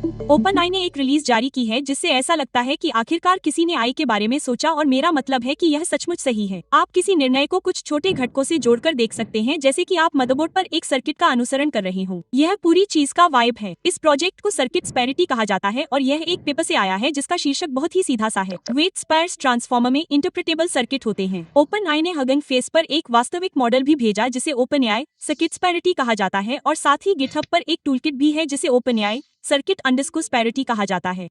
ओपनआई ने एक रिलीज जारी की है जिससे ऐसा लगता है कि आखिरकार किसी ने आई के बारे में सोचा और मेरा मतलब है कि यह सचमुच सही है। आप किसी निर्णय को कुछ छोटे घटकों से जोड़कर देख सकते हैं, जैसे कि आप मदरबोर्ड पर एक सर्किट का अनुसरण कर रहे हो। यह पूरी चीज का वाइब है। इस प्रोजेक्ट को सर्किट स्पैरिटी कहा जाता है और यह एक पेपर से आया है जिसका शीर्षक बहुत ही सीधा सा है। वेट स्पैर्स ट्रांसफॉर्मर में इंटरप्रेटेबल सर्किट होते हैं। ओपनआई ने हगिंग फेस पर एक वास्तविक मॉडल भी भेजा जिसे ओपनएआई सर्किट स्पैरिटी कहा जाता है और साथ ही गिटहब पर एक टूलकिट भी है जिसे ओपनएआई सर्किट अंडरस्कोर स्पैरिटी कहा जाता है।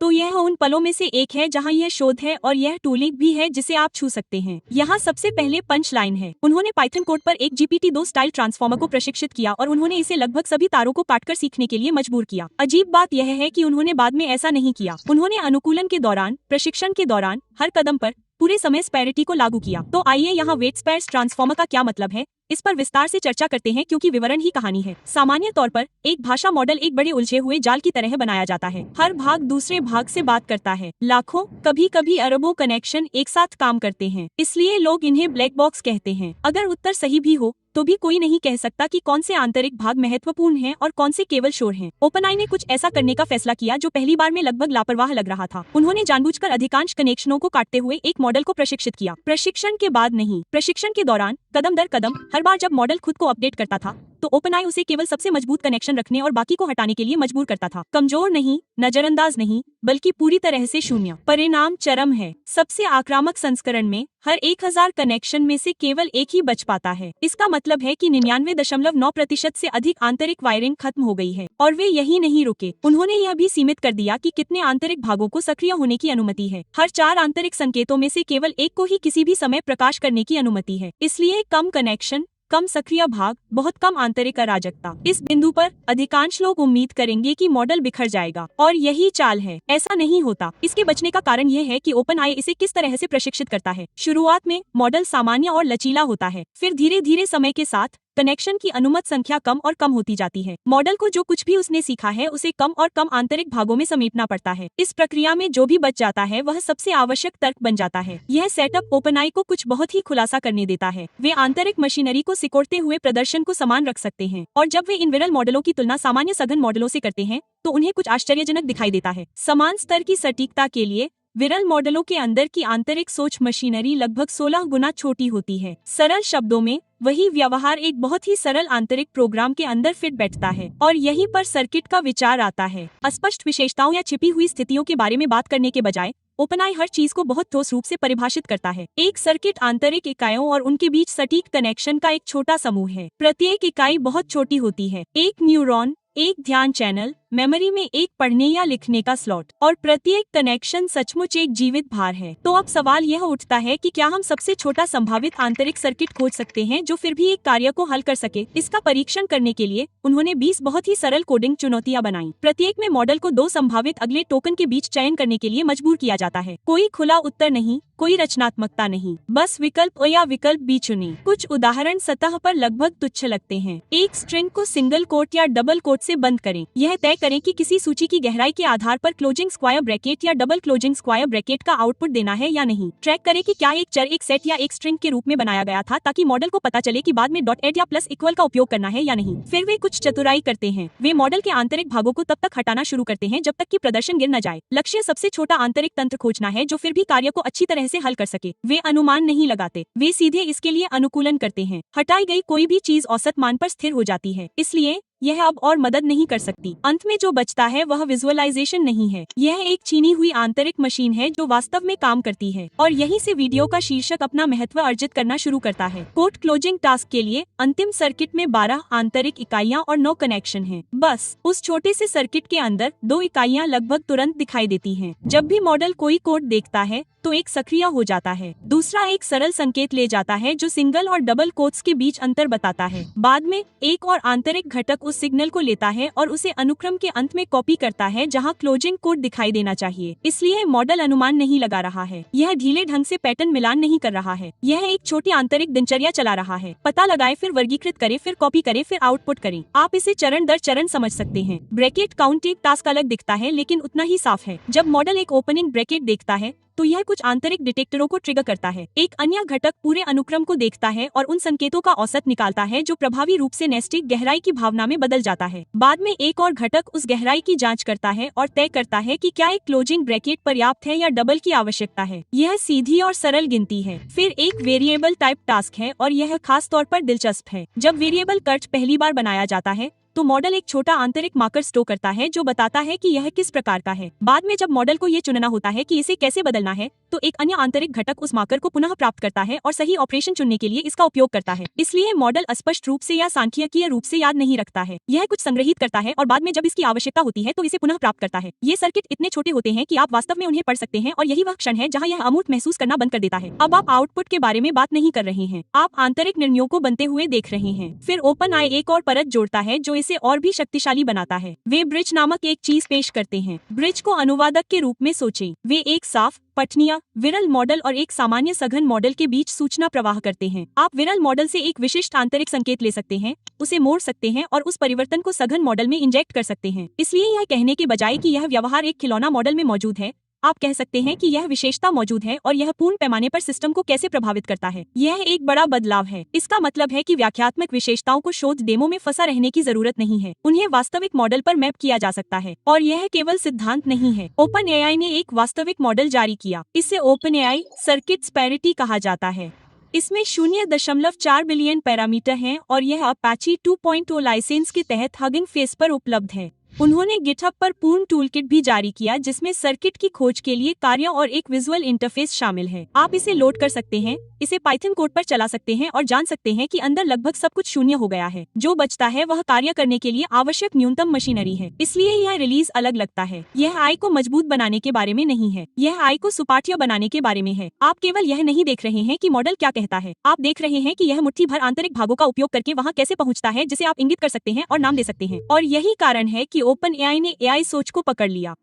तो यह उन पलों में से एक है जहां यह शोध है और यह टूलिंग भी है जिसे आप छू सकते हैं। यहाँ सबसे पहले पंच लाइन है। उन्होंने पाइथन कोड पर एक GPT-2 स्टाइल ट्रांसफॉर्मर को प्रशिक्षित किया और उन्होंने इसे लगभग सभी तारों को काटकर सीखने के लिए मजबूर किया। अजीब बात यह है कि उन्होंने बाद में ऐसा नहीं किया। उन्होंने अनुकूलन के दौरान, प्रशिक्षण के दौरान, हर कदम पर पूरे समय स्पैरिटी को लागू किया। तो आइए यहाँ वेट स्पैर्स ट्रांसफॉर्मर का क्या मतलब है, इस पर विस्तार से चर्चा करते हैं क्योंकि विवरण ही कहानी है। सामान्य तौर पर एक भाषा मॉडल एक बड़े उलझे हुए जाल की तरह बनाया जाता है। हर भाग दूसरे भाग से बात करता है। लाखों, कभी कभी अरबों कनेक्शन एक साथ काम करते हैं, इसलिए लोग इन्हें ब्लैक बॉक्स कहते हैं। अगर उत्तर सही भी हो तो भी कोई नहीं कह सकता कि कौन से आंतरिक भाग महत्वपूर्ण हैं और कौन से केवल शोर हैं। ओपनआई ने कुछ ऐसा करने का फैसला किया जो पहली बार में लगभग लापरवाह लग रहा था। उन्होंने जानबूझकर अधिकांश कनेक्शनों को काटते हुए एक मॉडल को प्रशिक्षित किया। प्रशिक्षण के बाद नहीं, प्रशिक्षण के दौरान कदम दर कदम हर बार जब मॉडल खुद को अपडेट करता था तो ओपनआई उसे केवल सबसे मजबूत कनेक्शन रखने और बाकी को हटाने के लिए मजबूर करता था। कमजोर नहीं, नजरअंदाज नहीं, बल्कि पूरी तरह से शून्य। परिणाम चरम है। सबसे आक्रामक संस्करण में हर 1000 कनेक्शन में से केवल एक ही बच पाता है। इसका मतलब है कि 99.9% से अधिक आंतरिक वायरिंग खत्म हो गई है। और वे यही नहीं रुके, उन्होंने यह भी सीमित कर दिया कि कितने आंतरिक भागों को सक्रिय होने की अनुमति है। हर 4 आंतरिक संकेतों में से केवल एक को ही किसी भी समय प्रकाश करने की अनुमति है। इसलिए कम कनेक्शन, कम सक्रिय भाग, बहुत कम आंतरिक अराजकता। इस बिंदु पर अधिकांश लोग उम्मीद करेंगे कि मॉडल बिखर जाएगा और यही चाल है। ऐसा नहीं होता। इसके बचने का कारण यह है कि ओपनआई इसे किस तरह से प्रशिक्षित करता है। शुरुआत में मॉडल सामान्य और लचीला होता है, फिर धीरे धीरे समय के साथ कनेक्शन की अनुमत संख्या कम और कम होती जाती है। मॉडल को जो कुछ भी उसने सीखा है उसे कम और कम आंतरिक भागों में समेटना पड़ता है। इस प्रक्रिया में जो भी बच जाता है वह सबसे आवश्यक तर्क बन जाता है। यह सेटअप ओपनआई को कुछ बहुत ही खुलासा करने देता है। वे आंतरिक मशीनरी को सिकोड़ते हुए प्रदर्शन को समान रख सकते हैं और जब वे इन विरल मॉडलों की तुलना सामान्य सघन मॉडलों से करते हैं तो उन्हें कुछ आश्चर्यजनक दिखाई देता है। समान स्तर की सटीकता के लिए विरल मॉडलों के अंदर की आंतरिक सोच मशीनरी लगभग 16 गुना छोटी होती है। सरल शब्दों में वही व्यवहार एक बहुत ही सरल आंतरिक प्रोग्राम के अंदर फिट बैठता है और यहीं पर सर्किट का विचार आता है। अस्पष्ट विशेषताओं या छिपी हुई स्थितियों के बारे में बात करने के बजाय ओपनआई हर चीज को बहुत ठोस रूप से परिभाषित करता है। एक सर्किट आंतरिक इकाइयों और उनके बीच सटीक कनेक्शन का एक छोटा समूह है। प्रत्येक इकाई बहुत छोटी होती है। एक न्यूरॉन, एक ध्यान चैनल, मेमोरी में एक पढ़ने या लिखने का स्लॉट और प्रत्येक कनेक्शन सचमुच एक जीवित भार है। तो अब सवाल यह उठता है कि क्या हम सबसे छोटा संभावित आंतरिक सर्किट खोज सकते हैं जो फिर भी एक कार्य को हल कर सके। इसका परीक्षण करने के लिए उन्होंने 20 बहुत ही सरल कोडिंग चुनौतियां बनाई। प्रत्येक में मॉडल को 2 संभावित अगले टोकन के बीच चयन करने के लिए मजबूर किया जाता है। कोई खुला उत्तर नहीं, कोई रचनात्मकता नहीं, बस विकल्प या विकल्प बी चुने। कुछ उदाहरण सतह पर लगभग तुच्छ लगते हैं। एक स्ट्रिंग को सिंगल कोट या डबल कोट से बंद करें। यह तय करें कि किसी सूची की गहराई के आधार पर क्लोजिंग स्क्वायर ब्रैकेट या डबल क्लोजिंग स्क्वायर ब्रैकेट का आउटपुट देना है या नहीं। ट्रैक करें कि क्या एक चर एक सेट या एक स्ट्रिंग के रूप में बनाया गया था ताकि मॉडल को पता चले कि बाद में डॉट एड या प्लस इक्वल का उपयोग करना है या नहीं। फिर वे कुछ चतुराई करते हैं। वे मॉडल के आंतरिक भागों को तब तक हटाना शुरू करते हैं जब तक कि प्रदर्शन गिर न जाए। लक्ष्य सबसे छोटा आंतरिक तंत्र खोजना है जो फिर भी कार्य को अच्छी तरह से हल कर सके। वे अनुमान नहीं लगाते, वे सीधे इसके लिए अनुकूलन करते हैं। हटाई गई कोई भी चीज औसत मान पर स्थिर हो जाती है, इसलिए यह अब और मदद नहीं कर सकती। अंत में जो बचता है वह विजुअलाइजेशन नहीं है। यह एक चीनी हुई आंतरिक मशीन है जो वास्तव में काम करती है और यहीं से वीडियो का शीर्षक अपना महत्व अर्जित करना शुरू करता है। कोड क्लोजिंग टास्क के लिए अंतिम सर्किट में 12 आंतरिक इकाइयां और 9 कनेक्शन हैं। बस उस छोटे से सर्किट के अंदर 2 इकाइयां लगभग तुरंत दिखाई देती हैं। जब भी मॉडल कोई कोड देखता है तो एक सक्रिय हो जाता है, दूसरा एक सरल संकेत ले जाता है जो सिंगल और डबल कोट्स के बीच अंतर बताता है। बाद में एक और आंतरिक घटक उस सिग्नल को लेता है और उसे अनुक्रम के अंत में कॉपी करता है जहां क्लोजिंग कोड दिखाई देना चाहिए। इसलिए मॉडल अनुमान नहीं लगा रहा है, यह ढीले ढंग से पैटर्न मिलान नहीं कर रहा है। यह एक छोटी आंतरिक दिनचर्या चला रहा है। पता लगाए, फिर वर्गीकृत करे, फिर कॉपी करे, फिर आउटपुट करें। आप इसे चरण दर चरण समझ सकते हैं। ब्रैकेट काउंट एक टास्क अलग दिखता है लेकिन उतना ही साफ है। जब मॉडल एक ओपनिंग ब्रैकेट देखता है तो यह कुछ आंतरिक डिटेक्टरों को ट्रिगर करता है। एक अन्य घटक पूरे अनुक्रम को देखता है और उन संकेतों का औसत निकालता है जो प्रभावी रूप से नेस्टिक गहराई की भावना में बदल जाता है। बाद में एक और घटक उस गहराई की जांच करता है और तय करता है कि क्या एक क्लोजिंग ब्रैकेट पर्याप्त है या डबल की आवश्यकता है। यह सीधी और सरल गिनती है। फिर एक वेरिएबल टाइप टास्क है और यह खास तौर पर दिलचस्प है। जब वेरिएबल कर्ट पहली बार बनाया जाता है तो मॉडल एक छोटा आंतरिक मार्कर स्टोर करता है जो बताता है कि यह किस प्रकार का है। बाद में जब मॉडल को ये चुनना होता है कि इसे कैसे बदलना है, तो एक अन्य आंतरिक घटक उस मार्कर को पुनः प्राप्त करता है और सही ऑपरेशन चुनने के लिए इसका उपयोग करता है। इसलिए मॉडल स्पष्ट रूप से या सांख्यिकीय रूप से याद नहीं रखता है। यह कुछ संग्रहित करता है और बाद में जब इसकी आवश्यकता होती है तो इसे पुनः प्राप्त करता है। ये सर्किट इतने छोटे होते हैं कि आप वास्तव में उन्हें पढ़ सकते हैं और यही वह क्षण है जहाँ यह अमूर्त महसूस करना बंद कर देता है। अब आप आउटपुट के बारे में बात नहीं कर रहे हैं, आप आंतरिक निर्णयों को बनते हुए देख रहे हैं। फिर ओपन आई एक और परत जोड़ता है जो इसे और भी शक्तिशाली बनाता है। वे ब्रिज नामक एक चीज पेश करते हैं। ब्रिज को अनुवादक के रूप में सोचें। वे एक साफ, पठनीय, विरल मॉडल और एक सामान्य सघन मॉडल के बीच सूचना प्रवाह करते हैं। आप विरल मॉडल से एक विशिष्ट आंतरिक संकेत ले सकते हैं, उसे मोड़ सकते हैं और उस परिवर्तन को सघन मॉडल में इंजेक्ट कर सकते हैं। इसलिए यह कहने के बजाय कि यह व्यवहार एक खिलौना मॉडल में मौजूद है, आप कह सकते हैं कि यह विशेषता मौजूद है और यह पूर्ण पैमाने पर सिस्टम को कैसे प्रभावित करता है। यह एक बड़ा बदलाव है। इसका मतलब है कि व्याख्यात्मक विशेषताओं को शोध डेमो में फंसा रहने की जरूरत नहीं है, उन्हें वास्तविक मॉडल पर मैप किया जा सकता है। और यह केवल सिद्धांत नहीं है। OpenAI ने एक वास्तविक मॉडल जारी किया। इसे OpenAI सर्किट्स पैरिटी कहा जाता है। इसमें 0.4 बिलियन पैरामीटर हैं और यह अपाची 2.0 लाइसेंस के तहत हगिंग फेस पर उपलब्ध है। उन्होंने गिटहब पर पूर्ण टूलकिट भी जारी किया जिसमें सर्किट की खोज के लिए कार्य और एक विजुअल इंटरफेस शामिल है। आप इसे लोड कर सकते हैं, इसे पाइथन कोड पर चला सकते हैं और जान सकते हैं कि अंदर लगभग सब कुछ शून्य हो गया है। जो बचता है वह कार्य करने के लिए आवश्यक न्यूनतम मशीनरी है। इसलिए यह रिलीज अलग लगता है। यह आई को मजबूत बनाने के बारे में नहीं है, यह आई को सुपाठ्य बनाने के बारे में है। आप केवल यह नहीं देख रहे हैं कि मॉडल क्या कहता है, आप देख रहे हैं कि यह मुट्ठी भर आंतरिक भागों का उपयोग करके वहाँ कैसे पहुँचता है जिसे आप इंगित कर सकते हैं और नाम दे सकते हैं। और यही कारण है कि OpenAI ने AI सोच को पकड़ लिया।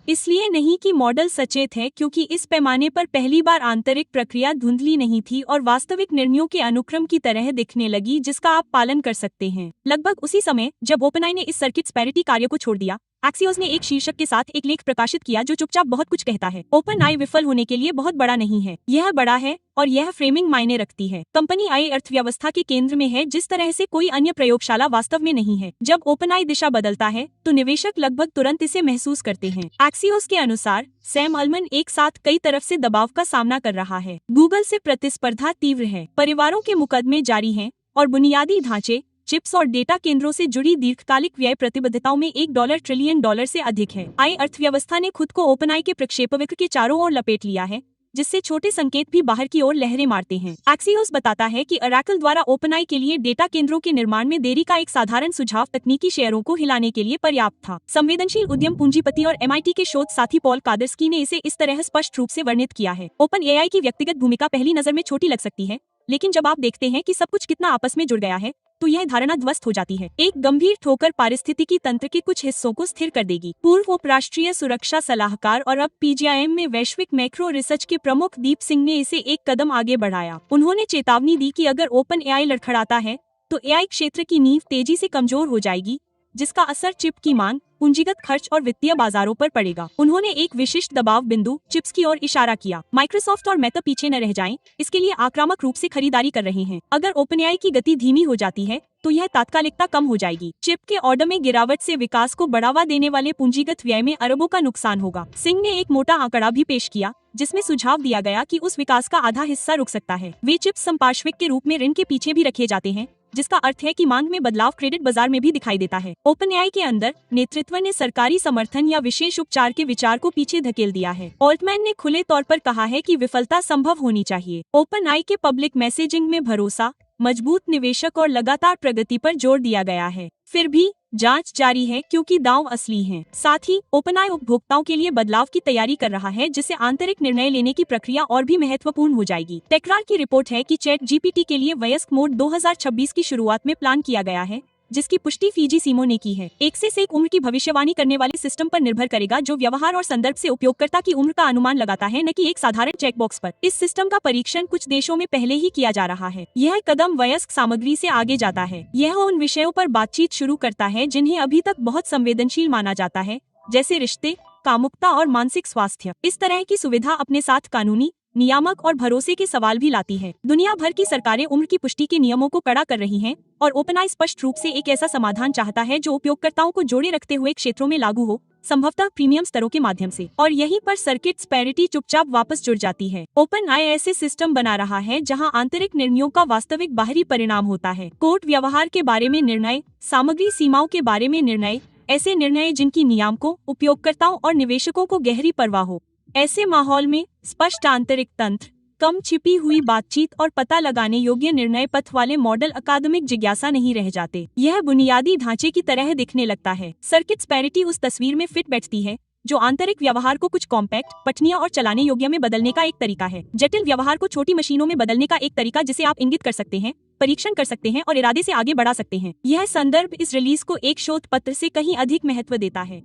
इसलिए नहीं कि मॉडल सचेत है, क्योंकि इस पैमाने पर पहली बार आंतरिक प्रक्रिया धुंधली नहीं थी और वास्तविक निर्णयों के अनुक्रम की तरह दिखने लगी जिसका आप पालन कर सकते हैं। लगभग उसी समय जब OpenAI ने इस सर्किट्स पैरिटी कार्य को छोड़ दिया, एक्सियोस ने एक शीर्षक के साथ एक लेख प्रकाशित किया जो चुपचाप बहुत कुछ कहता है। OpenAI विफल होने के लिए बहुत बड़ा नहीं है, यह बड़ा है और यह फ्रेमिंग मायने रखती है। कंपनी आई अर्थव्यवस्था के केंद्र में है जिस तरह से कोई अन्य प्रयोगशाला वास्तव में नहीं है। जब OpenAI दिशा बदलता है तो निवेशक लगभग तुरंत इसे महसूस करते हैं। एक्सियोस के अनुसार सैम अल्टमन एक साथ कई तरफ से दबाव का सामना कर रहा है। गूगल से प्रतिस्पर्धा तीव्र है, परिवारों के मुकदमे जारी हैं और बुनियादी ढांचे, चिप्स और डेटा केंद्रों से जुड़ी दीर्घकालिक व्यय प्रतिबद्धताओं में $1 ट्रिलियन से अधिक है। आई अर्थव्यवस्था ने खुद को OpenAI के प्रक्षेपवक्र के चारों ओर लपेट लिया है, जिससे छोटे संकेत भी बाहर की ओर लहरें मारते हैं। एक्सियोस बताता है कि Oracle द्वारा OpenAI के लिए डेटा केंद्रों के निर्माण में देरी का एक साधारण सुझाव तकनीकी शेयरों को हिलाने के लिए पर्याप्त था। संवेदनशील उद्यम पूंजीपति और MIT के शोध साथी पॉल कादर्स्की ने इसे इस तरह स्पष्ट रूप से वर्णित किया है। OpenAI की व्यक्तिगत भूमिका पहली नजर में छोटी लग सकती है, लेकिन जब आप देखते हैं कि सब कुछ कितना आपस में जुड़ गया है तो यह धारणा ध्वस्त हो जाती है। एक गंभीर ठोकर पारिस्थितिकी तंत्र के कुछ हिस्सों को स्थिर कर देगी। पूर्व उपराष्ट्रीय सुरक्षा सलाहकार और अब PGIM में वैश्विक मैक्रो रिसर्च के प्रमुख दीप सिंह ने इसे एक कदम आगे बढ़ाया। उन्होंने चेतावनी दी कि अगर OpenAI लड़खड़ाता है तो AI क्षेत्र की नींव तेजी से कमजोर हो जाएगी, जिसका असर चिप की मांग, पूंजीगत खर्च और वित्तीय बाजारों पर पड़ेगा। उन्होंने एक विशिष्ट दबाव बिंदु चिप्स की ओर इशारा किया। माइक्रोसॉफ्ट और मेटा पीछे न रह जाएं, इसके लिए आक्रामक रूप से खरीदारी कर रहे हैं। अगर OpenAI की गति धीमी हो जाती है तो यह तात्कालिकता कम हो जाएगी। चिप के ऑर्डर में गिरावट से विकास को बढ़ावा देने वाले पूंजीगत व्यय में अरबों का नुकसान होगा। सिंह ने एक मोटा आंकड़ा भी पेश किया जिसमें सुझाव दिया गया कि उस विकास का आधा हिस्सा रुक सकता है। वे चिप्स संपार्श्विक के रूप में ऋण के पीछे भी रखे जाते हैं, जिसका अर्थ है कि मांग में बदलाव क्रेडिट बाजार में भी दिखाई देता है। OpenAI के अंदर नेतृत्व ने सरकारी समर्थन या विशेष उपचार के विचार को पीछे धकेल दिया है। ऑल्टमैन ने खुले तौर पर कहा है कि विफलता संभव होनी चाहिए। OpenAI के पब्लिक मैसेजिंग में भरोसा, मजबूत निवेशक और लगातार प्रगति पर जोर दिया गया है। फिर भी जांच जारी है क्योंकि दांव असली हैं। साथ ही OpenAI उपभोक्ताओं के लिए बदलाव की तैयारी कर रहा है, जिससे आंतरिक निर्णय लेने की प्रक्रिया और भी महत्वपूर्ण हो जाएगी। टेकरार की रिपोर्ट है कि ChatGPT के लिए वयस्क मोड 2026 की शुरुआत में प्लान किया गया है, जिसकी पुष्टि फीजी सीमो ने की है। एक से एक उम्र की भविष्यवाणी करने वाले सिस्टम पर निर्भर करेगा जो व्यवहार और संदर्भ से उपयोगकर्ता की उम्र का अनुमान लगाता है, न कि एक साधारण चेकबॉक्स पर। इस सिस्टम का परीक्षण कुछ देशों में पहले ही किया जा रहा है। यह कदम वयस्क सामग्री से आगे जाता है। यह उन विषयों पर बातचीत शुरू करता है जिन्हें अभी तक बहुत संवेदनशील माना जाता है, जैसे रिश्ते, कामुकता और मानसिक स्वास्थ्य। इस तरह की सुविधा अपने साथ कानूनी, नियामक और भरोसे के सवाल भी लाती है। दुनिया भर की सरकारें उम्र की पुष्टि के नियमों को कड़ा कर रही हैं और ओपनआई स्पष्ट रूप से एक ऐसा समाधान चाहता है जो उपयोगकर्ताओं को जोड़े रखते हुए क्षेत्रों में लागू हो, संभवतः प्रीमियम स्तरों के माध्यम से। और यहीं पर सर्किट्स पैरिटी चुपचाप वापस जुड़ जाती है। ओपनआई ऐसे सिस्टम बना रहा है जहां आंतरिक निर्णयों का वास्तविक बाहरी परिणाम होता है। कोर्ट व्यवहार के बारे में निर्णय, सामग्री सीमाओं के बारे में निर्णय, ऐसे निर्णय जिनकी नियामकों, उपयोगकर्ताओं और निवेशकों को गहरी परवाह हो। ऐसे माहौल में स्पष्ट आंतरिक तंत्र, कम छिपी हुई बातचीत और पता लगाने योग्य निर्णय पथ वाले मॉडल अकादमिक जिज्ञासा नहीं रह जाते। यह बुनियादी ढांचे की तरह दिखने लगता है। सर्किट्स पैरिटी उस तस्वीर में फिट बैठती है जो आंतरिक व्यवहार को कुछ कॉम्पैक्ट, पठनीय और चलाने योग्य में बदलने का एक तरीका है। जटिल व्यवहार को छोटी मशीनों में बदलने का एक तरीका जिसे आप इंगित कर सकते हैं, परीक्षण कर सकते हैं और इरादे से आगे बढ़ा सकते हैं। यह संदर्भ इस रिलीज को एक शोध पत्र से कहीं अधिक महत्व देता है।